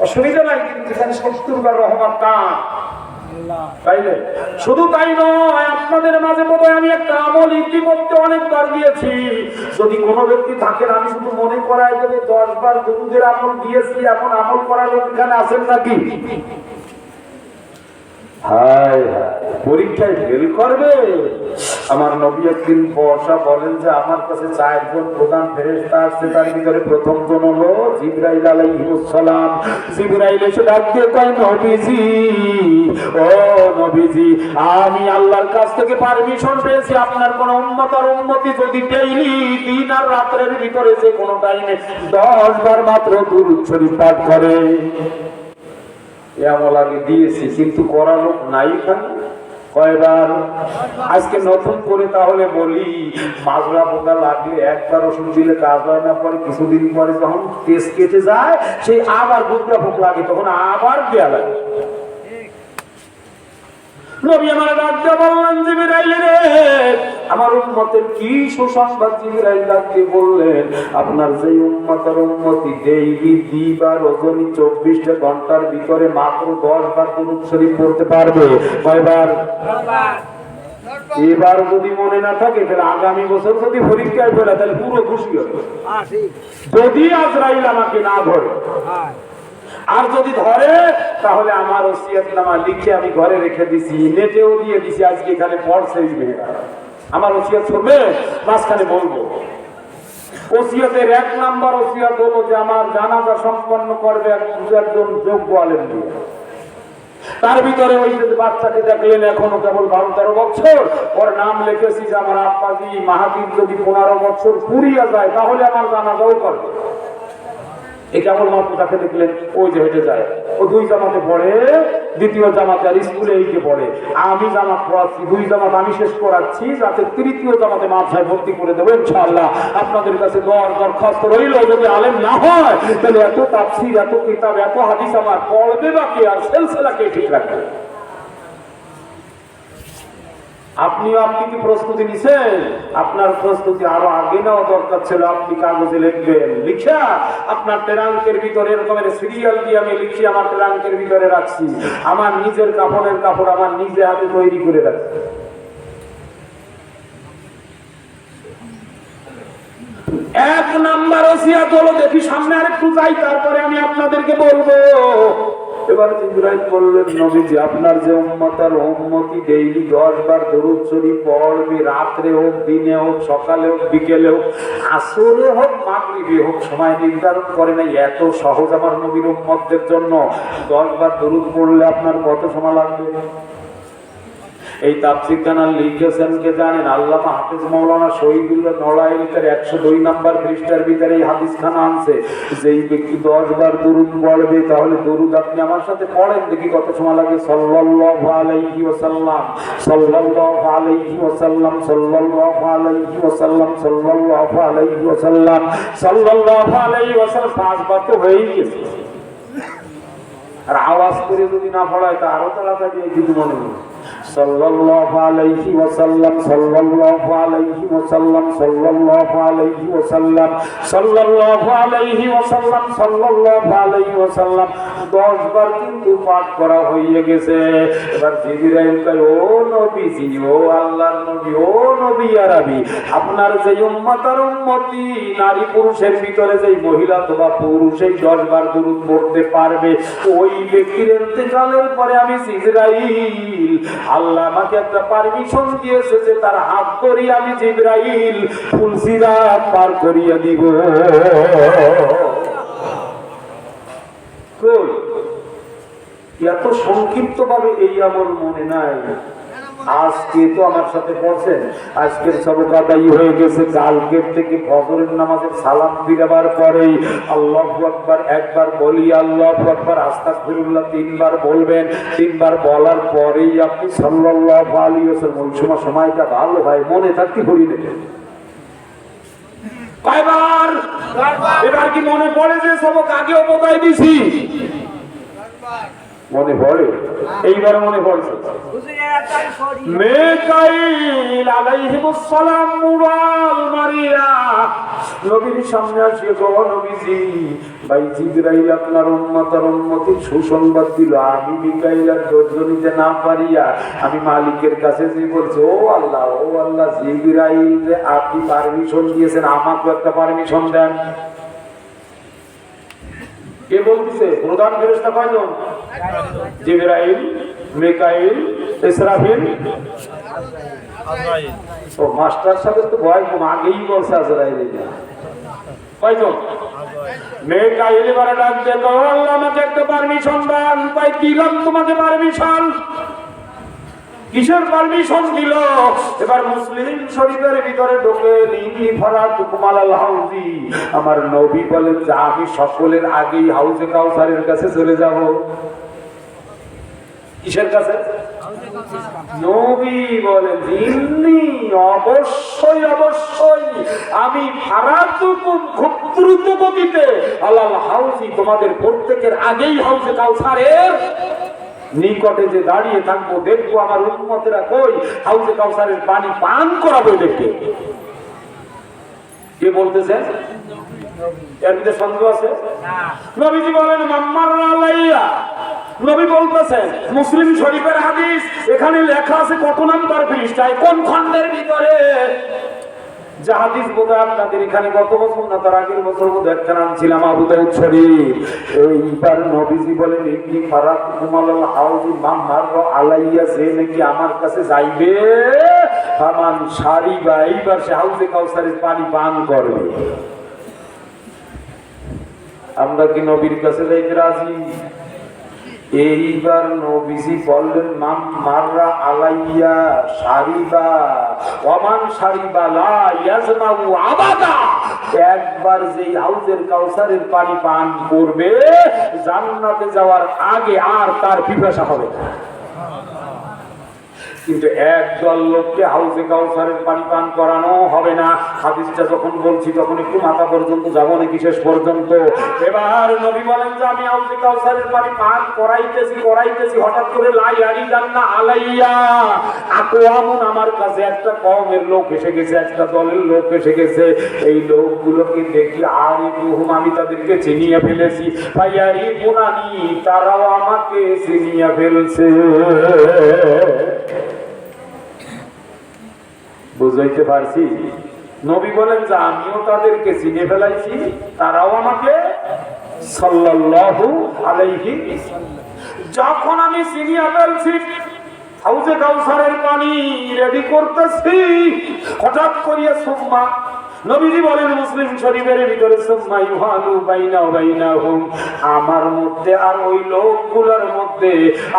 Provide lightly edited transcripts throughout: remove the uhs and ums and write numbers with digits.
অসুবিধা নাই, কিন্তু এখানে 70 বার রহমত না। তাইলে শুধু তাই নয়, আপনাদের মাঝে বোধহয় আমি একটা আমল ইতিমধ্যে অনেকবার দিয়েছি। যদি কোনো ব্যক্তি থাকেন, আমি শুধু মনে করাই দেবো 10 বার দুরূদের আমল দিয়েছি। এমন আমল করার লোক এখানে আছেন নাকি? হায় হায়, পরীক্ষায় ফেল করবে। আমার নবী একদিন বর্ষা বলেন যে আমার কাছে 4 জন প্রধান ফেরেশতা আসছে, তার ভিতরে প্রথম জন হলো জিবরাইল আলাইহিস সালাম। জিবরাইল এসে ডাক দিয়ে কয়, নবীজি, ও নবীজি, আমি আল্লাহর কাছ থেকে পারমিশন পেয়েছি, আপনার কোন উম্মত আর উম্মতি যদি ডেইলি দিন আর রাতের ভিতরে যে কোনো টাইমে 10 বার মাত্র দুরূদ শরীফ পাঠ করে, আমল আমি দিয়েছি, কিন্তু করা লোক নাই। কয়বার? আজকে নতুন করে তাহলে বলি, মাজরা পোকা লাগলে একবার ওষুধ দিলে কাজ হয় না, পরে কিছুদিন পরে যখন তেজ কেটে যায়, সেই আবার গুজরা পোক লাগে, তখন আবার দেয়া লাগে। নবী আমার ডাক দিয়ে বললেন, জিবরাইল রে, আমার উম্মতের কি সুসংবাদ? জিবরাইল ডাক দিয়ে বললেন, আপনার যে উম্মত আর উম্মতি ডেইলি দিবা রজনী 24টা ঘন্টার ভিতরে মাত্র 10 বার দুরূদ শরীফ পড়তে পারবে। কয়বার? এবার যদি মনে না থাকে, তাহলে আগামী বছর যদি পরীক্ষায় ফেলে, তাহলে পুরো খুশি হবে, যদি আজরাইল আমাকে না ধরে। আর যদি ধরে, তাহলে আমার ওসিয়তনামা লিখে আমি ঘরে রেখে দিছি, নেটেও দিয়ে দিছি, আজকে এখানে পড়ছে মেয়েরা। আমার ওসিয়ত করবে, মাঝখানে বলবো। ওসিয়তের 1 নাম্বার ওসিয়ত হলো যে আমার জানাজা সম্পন্ন করবে একজন যোগ্য আলেম দিয়ে। তার ভিতরে ওই যে বাচ্চাকে দেখলেন, এখনো কেবল 12-13 বছর, ওর নাম লিখেছি যে আমার আব্বাজি মাহাতির যদি 15 বছর পুরিয়া যায়, তাহলে আমার জানাজাও করবে। এই কেবল মাত্র তাকে দেখলেন, ওই যে হেঁটে যায়, ও 2 জামাতে পড়ে, 2য় জামাতে আর স্কুলে এইকে পড়ে। আমি জামাত পড়াচ্ছি, 2 জামাত আমি শেষ করাচ্ছি, যাতে 3য় জামাতে মাদ্রাসায় ভর্তি করে দেবো ইনশাআল্লাহ। আপনাদের কাছে দরখাস্ত রইল, যদি আলেম না হয়, তাহলে এত তাফসীর, এত কিতাব, এত হাদিস আমার পড়বে বাকি, আর সিলসিলাকে ঠিক রাখবে। আপনি কি প্রস্তুতি নিছেন? আপনার প্রস্তুতি আরো আগে নেওয়া দরকার ছিল। আপনি কাগজে লিখবেন, লিখা আপনার ট্রাঙ্কের ভিতরে এরকমের সিরিয়াল দিয়ে আমি লিখি আমার ট্রাঙ্কের ভিতরে রাখছি। আমার নিজের কাপড়ের কাপড় আমার নিজে হাতে তৈরি করে রাখছি। 1 নাম্বার ওসিয়ত হলো, দেখি সামনে আরেকটু যাই, তারপরে আমি আপনাদেরকে বলবো। এবার জিবরাইল বললেন, নবীজি, আপনার যে উম্মত আর উম্মতি ডেইলি 10 বার দুরূদ শরীফ পড়বে, রাত্রে হোক, দিনে হোক, সকালে হোক, বিকেলে হোক, আসরে হোক, মাগরিবে হোক, সময় নির্ধারণ করে নাই। এত সহজ আমার নবীর উম্মতদের জন্য 10 বার দুরূদ পড়লে আপনার কত সময় লাগবে? এই তাফসীর খানা লিখেছেন কে জানেন? আল্লামা হাফেজ মাওলানা শহীদুল্লাহ নড়াইল, 102 নম্বর পৃষ্ঠার ভিতরে এই হাদিস খানা আনছে যে এই ব্যক্তি 10 বার দুরূদ পড়বে, তাহলে দুরূদ আপনি আমার সাথে পড়েন, দেখি কত সময় লাগে। সাল্লাল্লাহু আলাইহি ওয়াসাল্লাম, সাল্লাল্লাহু আলাইহি ওয়াসাল্লাম, সাল্লাল্লাহু আলাইহি ওয়াসাল্লাম, সাল্লাল্লাহু আলাইহি ওয়াসাল্লাম, সাল্লাল্লাহু আলাইহি ওয়াসাল্লাম। 5 বার তো হয়েই গেছে। আর আওয়াজ করে যদি না পড়ায়, তা আরো তাড়াতাড়ি কিন্তু মনে হয় সাল্লাল্লাহু আলাইহি ওয়াসাল্লাম, সাল্লাল্লাহু আলাইহি ওয়াসাল্লাম, সাল্লাল্লাহু আলাইহি ওয়াসাল্লাম, সাল্লাল্লাহু আলাইহি ওয়াসাল্লাম, সাল্লাল্লাহু আলাইহি ওয়াসাল্লাম। 10 বার কিন্তু পাঠ করা হয়ে গেছে। এবার জিবরাইল কয়, ও নবীজি, ও আল্লাহর নবী, ও নবী আরবি, আপনার যে উম্মত আর উম্মতি নারী পুরুষের ভিতরে যে মহিলা অথবা পুরুষ এই 10 বার দুরূদ পড়তে পারবে, ওই ব্যক্তির ইন্তেকালের পরে আমি জিবরাইল, আল্লাহ আমাকে একটা পারমিশন দিয়েছে যে তার হাত ধরে আমি জিবরাইল ফুলসিরাত পার করিয়ে দিব। এত সংক্ষিপ্ত ভাবে এই আমল মনে নাই। আজকে তো আমার সাথে পড়ছেন, আজকের সবক আদায় হয়ে গেছে। কালকের থেকে ফজরের নামাজের সালাম ফিরাবার পরেই আল্লাহু আকবার একবার বলি, আল্লাহু আকবার, আস্তাগফিরুল্লাহ 3 বার বলবেন। 3 বার বলার পরেই আপনি সাল্লাল্লাহু আলাইহি ওয়াসাল্লাম, ওই সময়টা ভালো হয় মনে থাকতে পড়ি নেবেন। কয়বার? এবার কি মনে পড়ে যে সবক আগেও বোঝাই দিছি? মনে পড়ে? এইবার মনে পড়ছে। মিকাইল আলাইহিস সালাম মুরাল মারিয়া নবীর সামনে আসিয়া গো নবীজি, ভাই জিবরাইল আপনার উম্মতির সুসংবাদ দিল। আমি মিকাইলের ধৈর্য নিতে না পারিয়া আমি মালিকের কাছে যে বলছি, ও আল্লাহ জিবরাইল যে আপনি পারমিশন দিয়েছেন, আমাকে একটা পারমিশন দেন। কে বলতেছে? প্রধান ফেরেশতা কয়জন? জিবরাইল, মিকাইল, ইসরাফিল, আজরাইল। ও মাস্টার সাহেব তো ভয় কম, আগেই বলছে আজরাইল। কয়জন? মিকাইল এবারে ডাক দিয়ে কয়, আল্লাহ আমাকে একটা পারমিশন দেন। তাই দিলাম তোমাকে পারমিশন। কিসের পারমিশন দিল? এবার মুসলিম শরীফের ভিতরে ঢোকে আমার নবী বলেন যে আমি সকলের আগেই হাউজে কাউসারের কাছে চলে যাব। কিসের কাছে? নবী বলেন অবশ্যই আমি খুব দ্রুত গতিতে আল্লাহ হাউজি তোমাদের প্রত্যেকের আগেই হাউজে কাউসারের নিকটে যে দাঁড়িয়ে থাকবো, দেখবো আমার উম্মতেরা কই, হাউজে কাউসারের পানি পান করাবো দেখে। কে বলতেছে? এর ভিতরে সন্দেহ আছে? নবীজি বলেন মাম্মার আলাইয়া। নবী বলতেছেন মুসলিম শরীফের হাদিস, এখানে লেখা আছে কত নাম্বার পৃষ্ঠায়, কোন খণ্ডের ভিতরে যে হাদিস বোধহয় আপনাদের এখানে গত বছর না তার আগের বছর বোধহয় একটা নাম ছিলাম আবু দাউদ শরীফ। এইবার নবীজি বলেন ইবনি ফারাকুম আলাল হাউজি মাম্মার আলাইয়া, যে নাকি আমার কাছে যাইবে ফামান শারিবা, এইবার সে হাউজে কাউসারের পানি পান করবে। আমরা কি নবীর কাছে যাইতে রাজি? এইবার নবীজি বললেন মাররা আলাইয়া শারিবা ওয়ামান শারিবা লা ইয়াজমাউ আবাদা, একবার যেই হাউজের কাউসারের পানি পান করবে জান্নাতে যাওয়ার আগে আর তার পিপাসা হবে না। কিন্তু একদল লোককে হাউজে কাউসারের পানি পান করানো হবে না। হাদিসটা যখন বলছি তখন একটু মাথা পর্যন্ত যাবো নাকি শেষ পর্যন্ত। এবার নবী বলেন যে আমি হাউজে কাউসারের পানি পান করাইতেছি হঠাৎ করে লা ইয়ারিদান্না আলাইয়া আকওয়ামুন, আমার কাছে একটা কওমের লোক এসে গেছে, একটা দলের লোক এসে গেছে। এই লোকগুলোকে দেখি আরিফুহুম, আমি তাদেরকে চিনিয়ে ফেলেছি, ফায়ারিফুনানি, তারাও আমাকে চিনিয়ে ফেলছে। বুঝাইতে পারছি? নবী বলেন যে আমিও তাদেরকে চিনে ফেলাইছি, তারাও আমাকে সাল্লাল্লাহু আলাইহি। যখন আমি চিনিয়ে ফেলছি, হাউজে কাউসারের পানি রেডি করতেছি, হঠাৎ করিয়া সুম্মা, নবীজি বলেন মুসলিম শরীফের ভিতরে সুম্মা ইউহালু বাইনা ওয়া বাইনাহুম, আমার মধ্যে আর ওই লোকগুলোর মধ্যে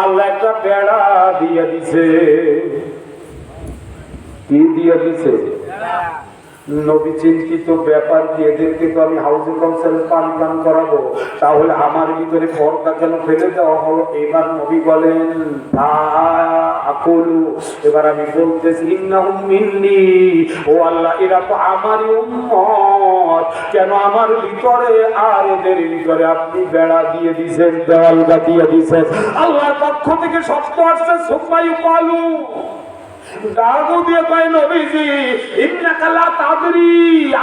আল্লাহ একটা বেড়া দিয়ে দিছে। কি দিয়ে দিছে? নবী চিন্তিত ব্যাপার কি, এদেরকে তো আমি হাউজে কাউসারের পানি পান করাবো, তাহলে আমার ভিতরে পর্দা কেন ফেলে দেওয়া হলো? এবার নবী বলেন আকুলু, এবার আমি বলতেছি ইন্নাহুম মিন্নি, ও আল্লাহ এরা তো আমারই উম্মত, কেন আমার ভিতরে আর এদের ভিতরে আপনি বেড়া দিয়ে দিয়েছেন, দেওয়ালটা দিয়ে দিয়েছেন? আল্লাহর পক্ষ থেকে শব্দ আসছে সুম্মা ইউকালু, দাগো দিয়ে কয় নবীজি ইন্নাকা লা তাদরি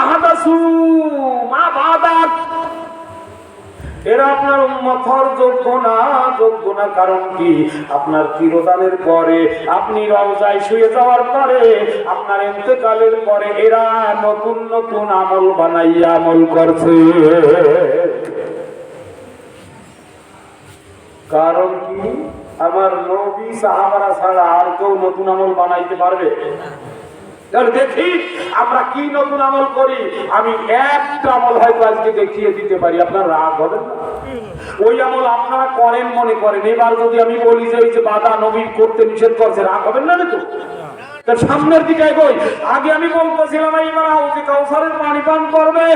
আহাদাসু মা বাদাত, এরা আপনার উম্মত হওয়ার যোগ্য না। কারণ কি? আপনার তিরোধানের পরে, আপনি রওজায় শুয়ে যাওয়ার পরে, আপনার ইন্তেকালের পরে এরা নতুন নতুন আমল বানাইয়া আমল করছে। কারণ কি? আমার নবী সাহাবারা ছাড়া আর কেউ নতুন আমল বানাইতে পারবে? দেখি আমরা কি নতুন আমল করি। আমি একটা আমল হয়তো আজকে দেখিয়ে দিতে পারি, আপনার রাগ হবে না? ওই আমল আপনারা করেন মনে করেন, এবার যদি আমি বলি যে ওই যে বাধা নবী করতে নিষেধ করছে, রাগ হবেন না? তো তার সামনের দিকে এগোই। আগে আমি বলতেছিলাম এইবার হাউজে কাউসারের পানি পান করবে।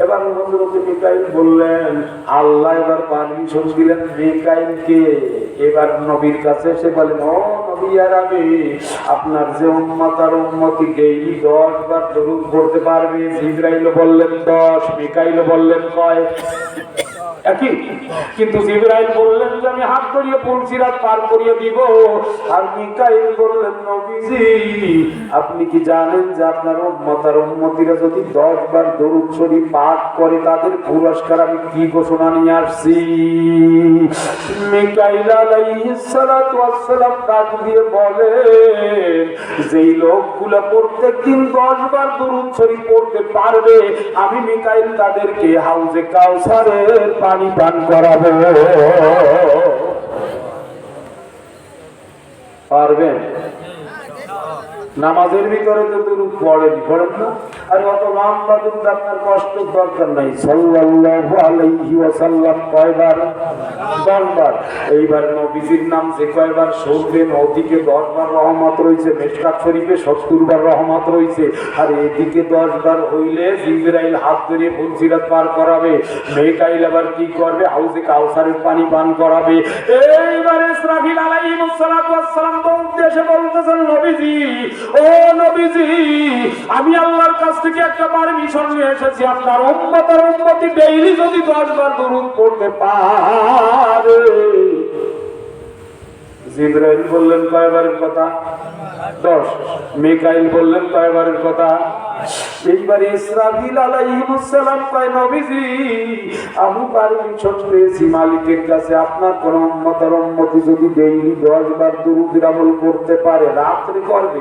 এবার হযরত মিকাইল বললেন, আল্লাহ এবার পারমিশন দিলেন মিকাইলকে। এবার নবীর কাছে এসে বলেন, ও নবী ইয়ার আগে আপনার যে উম্মত আর উম্মতি ডেইলি 10 বার দরুদ পড়তে পারবে। জিবরাইল বললেন 10, মিকাইল বললেন কয়? একই। কিন্তু জিবরাইল বললেন যে আমি হাত করিয়ে পুলসিরাত পার করিয়ে দিব, আর মিকাইল বললেন নবীজি আপনি কি জানেন যে আপনার উম্মত আর উম্মতিরা যদি 10 বার দরুদ শরীফ পাঠ করে তাদের পুরস্কার আমি কি ঘোষণা নিয়ে আসছি? মিকাইল আলাইহিস সালাতু ওয়াস সালাম ডাক দিয়ে বলেন যেই লোকগুলো প্রত্যেকদিন 10 বার দরুদ শরীফ পড়তে পারবে আমি মিকাইল তাদেরকে হাউজে কাউসারের পানি পান করাবো। পারবেন? নামাজের ভিতরে তো দরুদ পড়েন না? আর অত লম্বা দরুদ আপনার কষ্ট দরকার নাই। সাল্লাল্লাহু আলাইহি ওয়াসাল্লাম কয়বার? 10 বার। এইবার নবীজির নাম যে কয়বার শুনবেন ওদিকে 10 বার রহমত রয়েছে, মিশকাত শরীফে 70 বার রহমত রয়েছে, আর এদিকে 10 বার হইলে জিবরাইল হাত ধরে পুলসিরাত পার করাবে, মিকাইল আবার কি করবে? হাউজে কাউসারের পানি পান করাবে। এইবার ইসরাফিল আলাইহিস সালাতু ওয়াস সালাম উদ্দেশ্যে বলতেছেন নবীজি, ও নবীজি আমি আল্লাহর কাছ থেকে একটা পারমিশন নিয়ে এসেছি, আপনার উম্মত আর উম্মতি ডেইলি যদি 10 বার দরুদ পড়তে পারে। জিবরাইল বললেন কয়বারের কথা? 10। মিকাইল বললেন কয়বারের কথা? এইবার ইসরাফিল আলাইহিস সালাম কয় নবীজি আমি পারমিশন পেয়েছি মালিকের কাছে, আপনার কোন উম্মত আর উম্মতি যদি ডেইলি 10 বার দরুদ আমল করতে পারে, রাত্রে করবে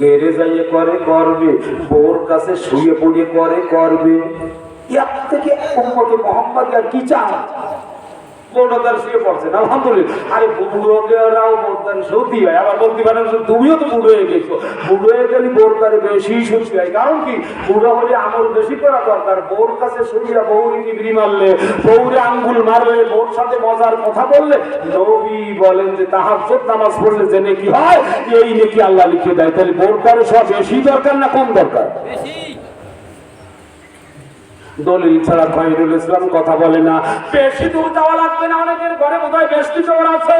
গেরে যাইয়ে করবে, বোর কাছে শুয়ে পড়িয়ে করবে। এর থেকে উম্মতে মুহাম্মদ আর কি চান? বোরদার শুয়ে পড়ছেন আলহামদুলিল্লাহ। আরে বুড়োরাও বোরদার সত্যি হয়, আবার বলতে পারেন তুমিও তো বুড়ো হয়ে গেছো, বুড়ো হয়ে গেলে বোরদারে বেশি সত্যি হয়। কারণ কি? বুড়ো হলে আমল বেশি করা দরকার। বোর কাছে শুইয়া বৌরি টিবরি মারলে, বৌরে আঙ্গুল মারলে, বোর সাথে মজার কথা বললে নবী বলেন যে তাহাজ্জুদ নামাজ পড়লে যে নেকি হয় এই নেকি আল্লাহ লিখে দেয়। তাহলে বোরদারে সব বেশি দরকার না কম দরকার? দলিল ছাড়া খয়রুল ইসলাম কথা বলে না। বেশি দূর যাওয়া লাগবে না, অনেকের ঘরে বোধহয় বেশি চোর আছে।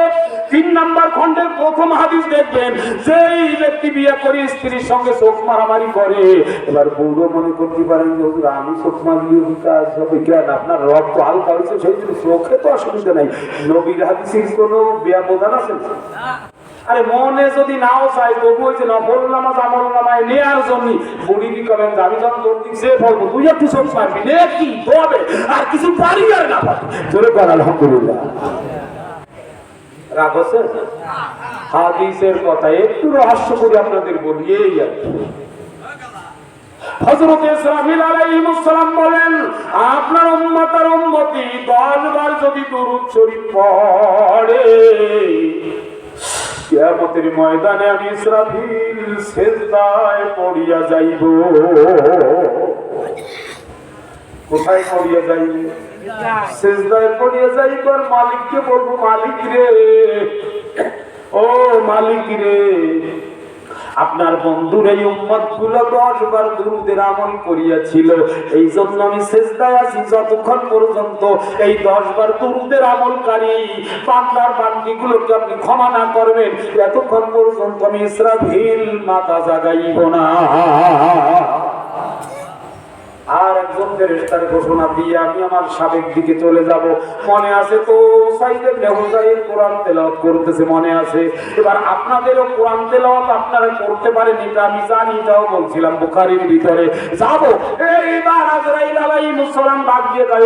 3 নাম্বার খণ্ডের প্রথম হাদিস দেখবেন, যেই ব্যক্তি বিয়ে করে স্ত্রীর সঙ্গে চোখ মারামারি করে, এবার বুড়ো মনে করতে পারেন যে হুজুর আমি চোখ মারলেও কাজ হবে কেন? আপনার রক্ত হালকা হয়েছে সেই জন্য চোখে তো অসুবিধা নাই। নবীর হাদিসের কোনো ব্যবধান আছে না? আরে মনে যদি নাও চাই তবু হয়েছে নফল নামাজ আমল নামায় নেওয়ার জন্য বুড়ি করেন আমি যখন তোর দিক সে বলবো তুই একটু চোখ মারবি নে কি হবে, আর কিছু পারি আর না পারি জোরে কর আলহামদুলিল্লাহ। রাগ হচ্ছে? হাদিসের কথা একটু রহস্য করে আপনাদের বলি। এই আর হযরত ইসরাফিল আলাইহিস সালাম বলেন আপনার উম্মত আর উম্মতি 10 বার যদি দরুদ শরীফ পড়ে কিয়ামতের ময়দানে আমি ইসরাফিল সিজদায় পড়িয়া যাইব। কোথায় পড়িয়া যাইব? সিজদায় পড়িয়া যাইব। আর মালিককে বলবো মালিক রে, ও মালিক রে আপনার বন্ধুর এই উম্মতগুলো 10 বার দুরূদের আমল করিয়াছিল, এই জন্য আমি সিজদায় আছি যতক্ষণ পর্যন্ত এই 10 বার দুরূদের আমলকারী বান্দার বান্দিগুলোকে আপনি ক্ষমা না করবেন এতক্ষণ পর্যন্ত আমি ইসরাফিল মাথা জাগাইব না। আর একজন ফেরেশতার ঘোষণা দিয়ে আমি আমার সাবেক দিকে চলে যাব। মনে আছে তো সাইদের নেহুজাইর কোরআন তেলাওয়াত করতেছে, মনে আছে? এবার আপনাদেরও কোরআন তেলাওয়াত আপনারা করতে পারেন এটা আমি জানি, এটাও বলছিলাম বুখারীর ভিতরে যাব। এইবার আজরাইল আলাইহিস সালাম ডাক দিয়ে কয়